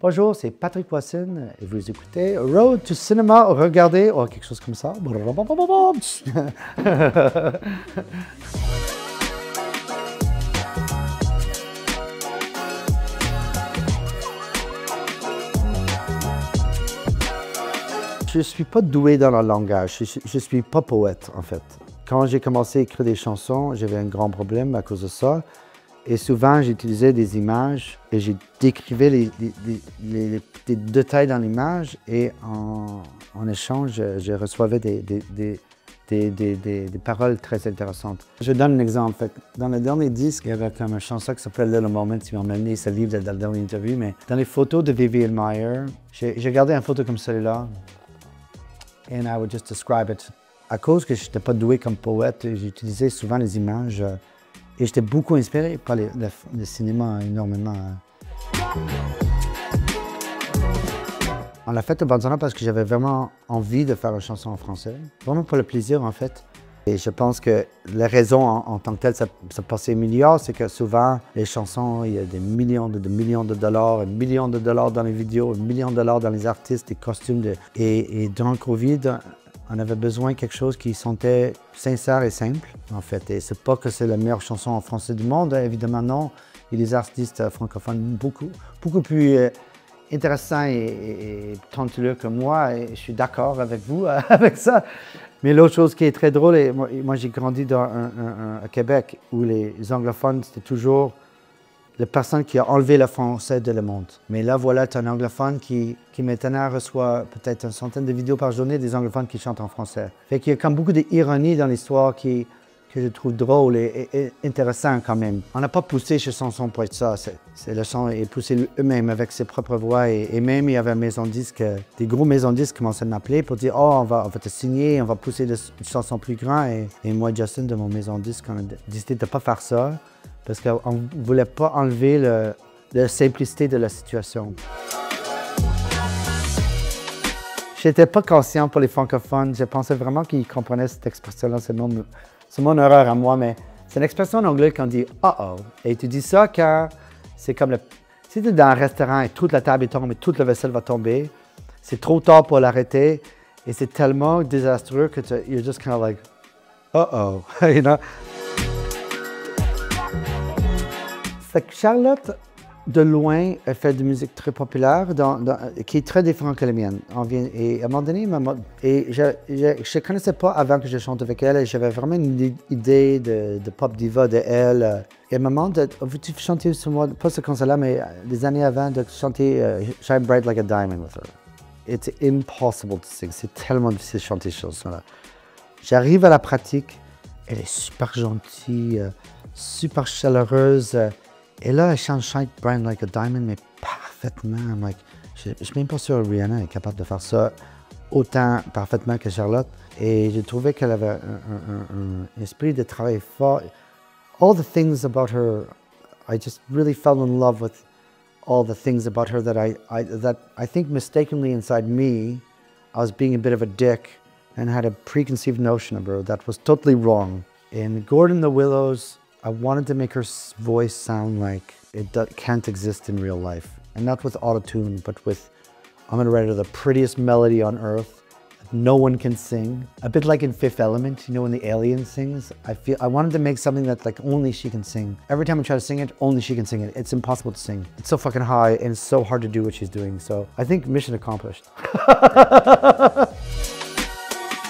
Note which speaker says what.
Speaker 1: Bonjour, c'est Patrick Poissine et vous écoutez Road to Cinema. Regardez, oh, quelque chose comme ça. Je ne suis pas doué dans le langage, je ne suis pas poète en fait. Quand j'ai commencé à écrire des chansons, j'avais un grand problème à cause de ça. Et souvent, j'utilisais des images et je décrivais les détails dans l'image et en échange, je recevais des paroles très intéressantes. Je donne un exemple. Fait, dans le dernier disque, il y avait comme une chanson qui s'appelait Little Moment, qui m'a amené ce livre dans la dernière interview, mais dans les photos de Vivian Maier, j'ai gardé une photo comme celle-là and I would just describe it. À cause que je n'étais pas doué comme poète, j'utilisais souvent les images. Et j'étais beaucoup inspiré par le cinéma, énormément. On l'a fait au Banzana parce que j'avais vraiment envie de faire une chanson en français. Vraiment pour le plaisir, en fait. Et je pense que la raison en tant que telle, ça passait milliards, c'est que souvent, les chansons, il y a des millions de dollars, un million de dollars dans les vidéos, un million de dollars dans les artistes, les costumes. Et durant le COVID, on avait besoin de quelque chose qui sentait sincère et simple, en fait. Et c'est pas que c'est la meilleure chanson en français du monde, évidemment non. Il y a des artistes francophones beaucoup plus intéressants et talentueux que moi, et je suis d'accord avec vous avec ça. Mais l'autre chose qui est très drôle, et moi j'ai grandi à Québec, où les anglophones, c'était toujours la personne qui a enlevé le français de le monde. Mais là, voilà, tu as un anglophone qui maintenant reçoit peut-être une centaine de vidéos par journée des anglophones qui chantent en français. Fait qu'il y a comme beaucoup d'ironie dans l'histoire que je trouve drôle et intéressant quand même. On n'a pas poussé chez Sanson pour être ça. C'est le son est poussé eux-mêmes avec ses propres voix. Et même, il y avait une maison de disques, des gros maisons de disques qui commençaient à m'appeler pour dire « Oh, on va te signer, on va pousser une chanson plus grande. » Et moi, Justin, de mon maison de disques, on a décidé de ne pas faire ça. Parce qu'on ne voulait pas enlever la simplicité de la situation. Je n'étais pas conscient pour les francophones. Je pensais vraiment qu'ils comprenaient cette expression-là. C'est mon erreur à moi, mais c'est une expression en anglais qu'on dit « uh-oh ». Et tu dis ça quand c'est comme si tu es dans un restaurant et toute la table tombe et toute la vaisselle va tomber, c'est trop tard pour l'arrêter et c'est tellement désastreux que you're just kind of like « uh-oh ». You know? Fait que Charlotte, de loin, elle fait de la musique très populaire, qui est très différente que la mienne. Et à un moment donné, je ne connaissais pas avant que je chante avec elle, et j'avais vraiment une idée de pop diva de elle. Et à un moment, veux-tu chanter sur moi, pas ce concert-là, mais des années avant, de chanter Shine Bright Like a Diamond with her. It's impossible to sing, c'est tellement difficile de chanter ces chansons-là. J'arrive à la pratique, elle est super gentille, super chaleureuse. Et là, elle chante Shine Bright Like a Diamond, mais parfaitement. Je ne suis même pas sûr que Rihanna est capable de faire ça autant parfaitement que Charlotte. Et j'ai trouvé qu'elle avait un esprit de travail fort. All the things about her, I just really fell in love with all the things about her that I think mistakenly inside me, I was being a bit of a dick and had a preconceived notion of her that was totally wrong. In Gordon the Willows, I wanted to make her voice sound like it can't exist in real life. And not with auto-tune, but with, I'm gonna write her the prettiest melody on earth that no one can sing. A bit like in Fifth Element, you know, when the alien sings? I wanted to make something that like only she can sing. Every time I try to sing it, only she can sing it. It's impossible to sing. It's so fucking high and it's so hard to do what she's doing. So I think mission accomplished.